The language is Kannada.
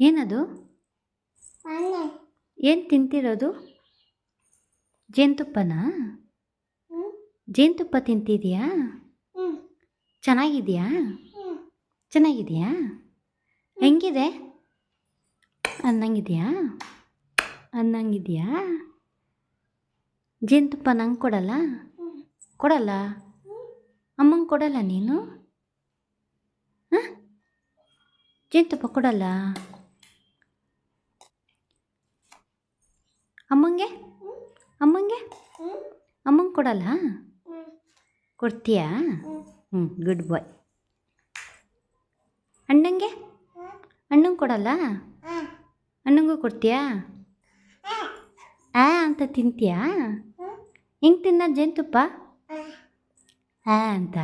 ಏನದು? ಏನು ತಿಂತಿರೋದು? ಜೇನುತುಪ್ಪನಾ? ಜೇನುತುಪ್ಪ ತಿಂತಿದೆಯಾ? ಚೆನ್ನಾಗಿದೆಯಾ? ಚೆನ್ನಾಗಿದೆಯಾ? ಹೆಂಗಿದೆ? ಅನ್ನಂಗಿದೆಯಾ? ಅನ್ನಂಗಿದೆಯಾ? ಜೇನುತುಪ್ಪ ನಂಗೆ ಕೊಡಲ್ಲ? ಕೊಡಲ್ಲ? ಅಮ್ಮಂಗೆ ಕೊಡಲ್ಲ ನೀನು? ಹಾಂ, ಜೇನುತುಪ್ಪ ಕೊಡಲ್ಲ? ಅಮ್ಮಂಗೆ ಅಮ್ಮಂಗೆ ಅಮ್ಮಂಗೆ ಕೊಡಲ್ಲ? ಕೊಡ್ತೀಯಾ? ಗುಡ್ ಬಾಯ್. ಅಣ್ಣಂಗೆ ಅಣ್ಣಂಗೆ ಕೊಡಲ್ಲ? ಅಣ್ಣಂಗೂ ಕೊಡ್ತೀಯಾ? ಅಂತ ತಿಂತೀಯಾ? ಹೆಂಗೆ ತಿನ್ನೋದು ಜೇನುತುಪ್ಪ? ಅಂತ